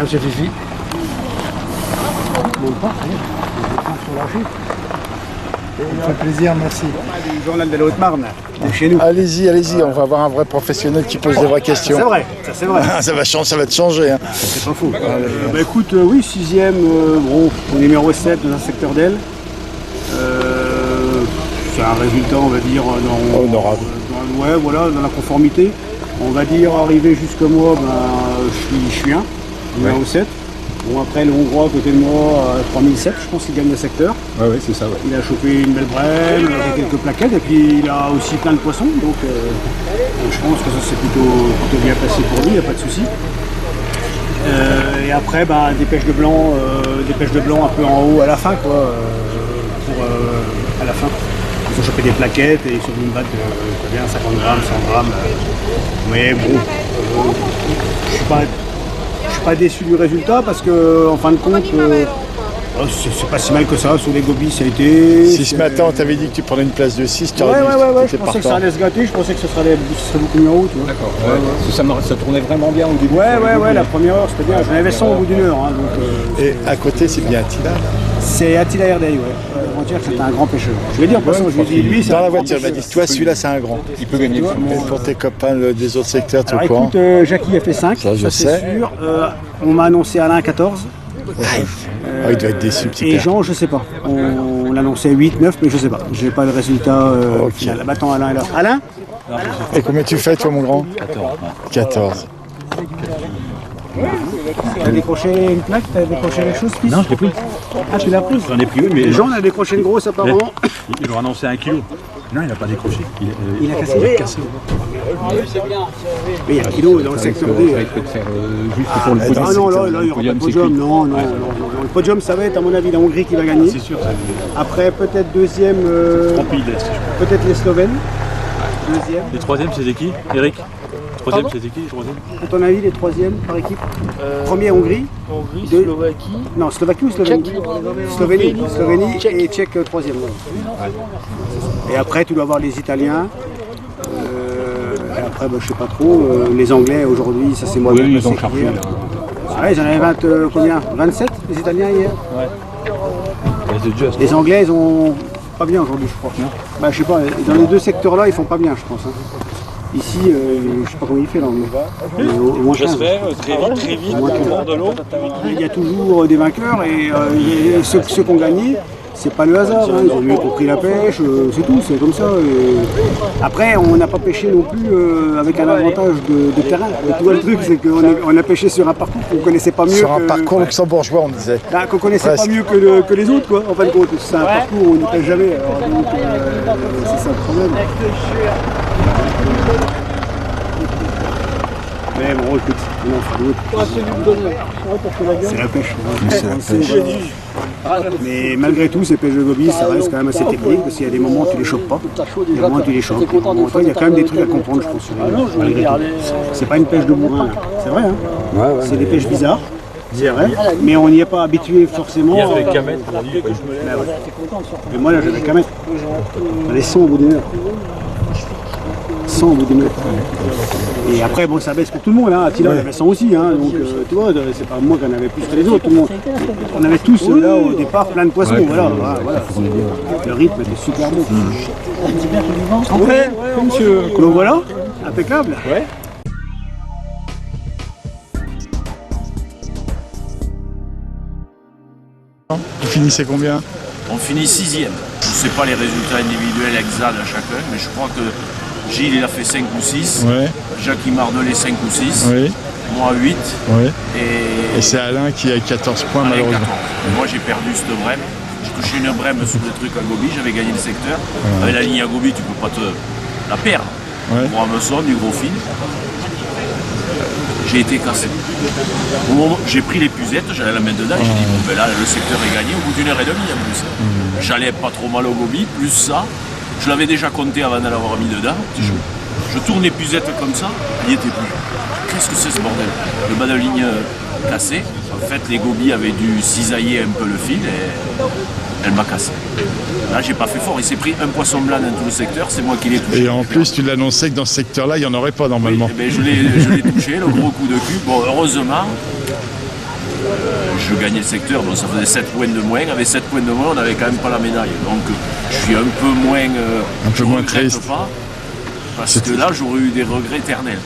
M. Fifi. Monte pas, allez. Sur la chute. Ça fait plaisir, merci. Du journal de la Haute-Marne, de chez nous. Allez-y, allez-y, on va avoir un vrai professionnel qui pose des vraies questions. C'est vrai, ça c'est vrai. Ça va te changer. Hein. C'est pas fou. Bah écoute, oui, 6e, bon, au numéro 7 dans un secteur d'Aile. C'est un résultat, on va dire, honorable. Ouais, voilà, dans la conformité. On va dire, arrivé jusqu'à moi, je suis un, numéro 7. Bon, après, le Hongrois à côté de moi, 3007, je pense qu'il gagne le secteur. Oui, c'est ça. Ouais. Il a chopé une belle brème, avec quelques plaquettes, et puis il a aussi plein de poissons. Donc je pense que ça c'est plutôt bien passé pour lui, il n'y a pas de souci. Et après, des pêches de blanc un peu en haut à la fin, quoi. À la fin. Ils ont chopé des plaquettes et ils sont venus me battre bien 50 grammes, 100 grammes. Mais bon, je suis pas déçu du résultat parce que en fin de compte, c'est pas si mal que ça. Sur les gobies, ça a été. Si ce matin on t'avait dit que tu prenais une place de 6, tu aurais dit que je pensais que ça allait se gâter, je pensais que ce serait beaucoup mieux en haut. D'accord. Ça tournait vraiment bien au début. Ouais, la première heure c'était bien. J'en avais 100 au bout d'une heure. Hein, et à côté, c'est bien Attila. C'est Attila Herday, ouais. On dirait que c'était un grand pêcheur. Je lui ai dit en passant, je lui ai dit, lui, c'est dans la voiture, il m'a dit, toi, celui-là, c'est un grand. Il peut gagner. Et pour tes copains des autres secteurs, tu alors, es au courant? écoute, Jackie a fait 5, ça je sais. c'est sûr. On m'a annoncé Alain 14. Il doit être déçu, petit Et père. Jean, je sais pas. On l'annonçait 8, 9, mais je sais pas. J'ai pas le résultat final. Attends, Alain est là. Alain? Et combien tu fais, toi, mon grand? 14. T'as décroché une plaque? T'as décroché quelque chose, fils? Non, je l'ai pris. Ah, tu l'as pris? J'en ai pris une, mais. Jean a décroché une grosse apparemment. Ils leur annonçaient 1 kilo. Non, il n'a pas décroché. Il a cassé. Mais il y a un kilo dans le secteur D. Il peut te faire juste pour le podium. Ah non, là, il n'y aura pas de podium. Non. Le podium, ça va être, à mon avis, la Hongrie qui va gagner. C'est sûr. Après, peut-être deuxième. Peut-être les Slovènes. Deuxième. Les troisièmes, c'était qui? Eric? Troisième, c'était qui? Troisième. À ton avis, les troisièmes par équipe? Premier, Hongrie. Hongrie, Deux. Slovaquie. Non, Slovaquie ou Slovénie? Slovénie et Tchèque troisième. Et après, tu dois avoir les Italiens. Et après, je sais pas trop. Les Anglais, aujourd'hui, ça c'est moi. Oui, ils ont charpé là. Ouais, j'en avais 20, combien? 27 les Italiens hier? Ouais. Les Anglais, ils ont pas bien aujourd'hui, je crois. Je sais pas, dans les deux secteurs-là, ils font pas bien, je pense. Hein. Ici, je sais pas comment il fait l'anglais. Au moins 15. Très vite, au bord de l'eau. Il y a toujours des vainqueurs et ceux qui ont gagné, c'est pas le hasard. Hein. Ils ont mieux compris la pêche, c'est tout, c'est comme ça. Et après, on n'a pas pêché non plus avec un avantage de terrain. Et tu vois, le truc, c'est qu'on a pêché sur un parcours qu'on connaissait pas mieux. Sur un parcours luxembourgeois, on disait. Là, qu'on connaissait pas mieux que les autres, quoi, en fin de compte. C'est un parcours où on ne pêche jamais. Alors, donc, c'est ça le problème. Mais bon, écoute, c'est la pêche. Mais malgré tout, ces pêches de gobies, ça reste quand même assez technique parce qu'il y a des moments où tu les chopes pas. Il y a des moments où tu les chopes. Il y a quand même des trucs à comprendre, je pense. Malgré tout. C'est pas une pêche de bourrin, c'est vrai. Hein. C'est des pêches bizarres. C'est vrai, mais on n'y est pas habitué forcément. Hier, avec Kamet, on a dit. Mais moi là, j'avais Kamet. Les 100 au bout d'une heure. 100 au bout d'une heure. Et après, bon, ça baisse pour tout le monde. Hein. Attila, il avait 100 aussi. Hein. Donc, tu vois, c'est pas moi qui en avait plus que les autres. Tout le monde. On avait tous là au départ plein de poissons. Voilà. Le rythme était super bon. Ouais, monsieur. Donc voilà, impeccable. Ouais. Vous finissez combien? On finit 6e. Je ne sais pas les résultats individuels exacts à chacun, mais je crois que Gilles il a fait 5 ou 6, Ouais. Jacques Mardelet 5 ou 6, Oui. moi 8, Oui. et Et c'est Alain qui a 14 points, Alain malheureusement. 14. Moi j'ai perdu cette brème. J'ai touché une brème sur le truc à gobi, j'avais gagné le secteur. Avec la ligne à gobi, tu peux pas te la perdre. Ouais. Pour hameçon, du gros fil. J'ai été cassé. Au moment, j'ai pris les puzettes, j'avais la main dedans, et j'ai dit bon ben là le secteur est gagné au bout d'une heure et demie en plus. J'allais pas trop mal au gobi, plus ça. Je l'avais déjà compté avant de l'avoir mis dedans. Je tourne les puzettes comme ça, il n'y était plus. Qu'est-ce que c'est ce bordel? Le bas de ligne cassé. En fait, les gobies avaient dû cisailler un peu le fil et elle m'a cassé. Là, j'ai pas fait fort. Il s'est pris un poisson blanc dans tout le secteur, c'est moi qui l'ai touché. Et en plus, tu l'annonçais que dans ce secteur-là, il n'y en aurait pas normalement. Oui, je l'ai touché, le gros coup de cul. Bon, heureusement, je gagnais le secteur, donc ça faisait 7 points de moins. Avec 7 points de moins, on n'avait quand même pas la médaille. Donc je suis un peu moins, je regrette triste. pas, parce que là j'aurais eu des regrets éternels.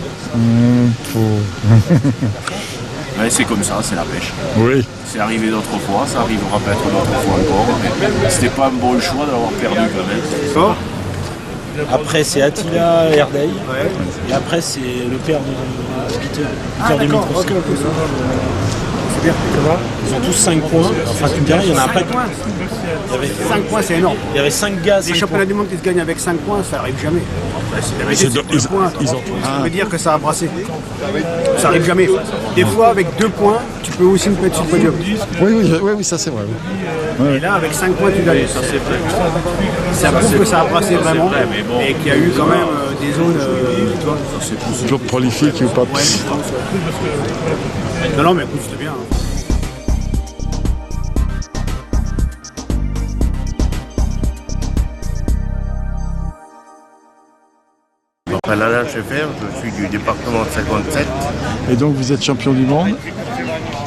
Ouais, c'est comme ça, c'est la pêche. Oui. C'est arrivé d'autres fois, ça arrivera peut-être d'autres fois encore, mais c'était pas un bon choix d'avoir perdu quand même. Après, c'est Attila Herdeil. Et après, c'est le père de Peter. Peter de Mitros. C'est bien. Ils ont tous 5 points. Enfin, tu me dirais, il y en a pas de points. 5 points, c'est énorme. Il y avait 5 gars. Les championnats du monde qui se gagnent avec 5 points, ça arrive jamais. C'est 2 points. Ça veut dire que ça a brassé. Ça arrive jamais. Des fois, avec 2 points, tu peux aussi me mettre sur le podium. Oui, ça c'est vrai. Et là, avec 5 points, tu gagnes. Ça prouve que ça a brassé vraiment. Et qu'il y a eu quand même des zones. Tu vois, Toujours prolifique ou pas. ouais, je pense. Non, mais écoute, c'était bien. Alain Schaeffer, je suis du département 57. Et donc vous êtes champion du monde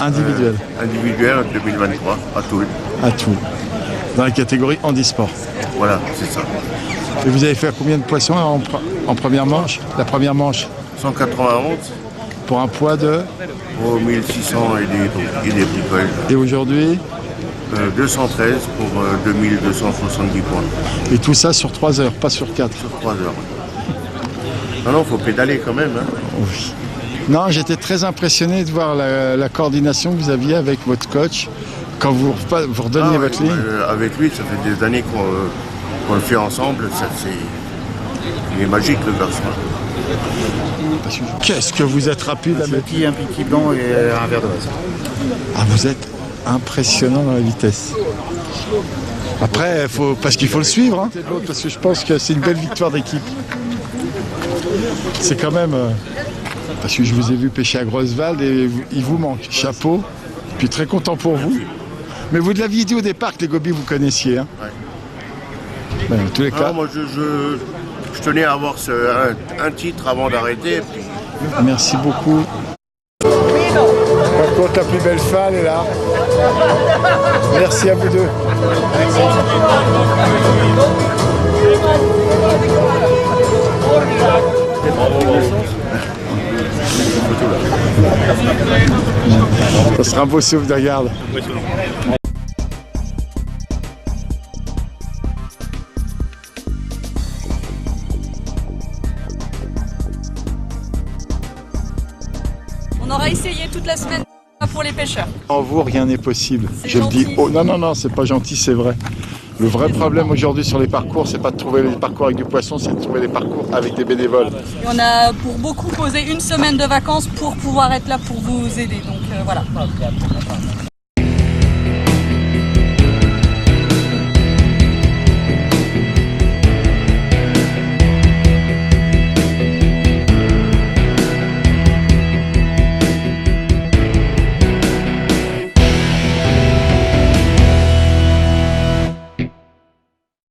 individuel Individuel en 2023 à Toul. à Toul, dans la catégorie handisport. Voilà, c'est ça. Et vous avez fait combien de poissons en première manche? La première manche 191 pour un poids de... pour 1600 et des bricoles. Et aujourd'hui, 213 pour 2270 points et tout ça sur 3 heures, pas sur 4. sur 3 heures. Non, faut pédaler quand même. Hein. Oui. Non, j'étais très impressionné de voir la coordination que vous aviez avec votre coach quand vous redonniez votre ligne. Avec lui, ça fait des années qu'on le fait ensemble. Il est magique le garçon. Qu'est-ce que vous êtes rapide à mettre. Un piquet blanc et un verre de raisin. Ah, vous êtes impressionnant dans la vitesse. Après, parce qu'il faut le suivre, hein, parce que je pense que c'est une belle victoire d'équipe. C'est quand même... parce que je vous ai vu pêcher à Grosswald et il vous manque. Chapeau. Puis très content pour vous. Mais vous l'aviez dit au départ que les gobies vous connaissiez. Hein. Ouais. Ben, dans tous les cas. Non, moi, je tenais à avoir un titre avant d'arrêter. Puis... Merci beaucoup. Par contre, la plus belle fan est là. Merci à vous deux. Ça sera un beau souffle de garde. On aura essayé toute la semaine pour les pêcheurs. En vous, rien n'est possible. C'est Je le dis. gentil. Oh, non, c'est pas gentil, c'est vrai. Le vrai problème aujourd'hui sur les parcours, c'est pas de trouver les parcours avec du poisson, c'est de trouver les parcours avec des bénévoles. Et on a pour beaucoup posé une semaine de vacances pour pouvoir être là pour vous aider. Donc voilà.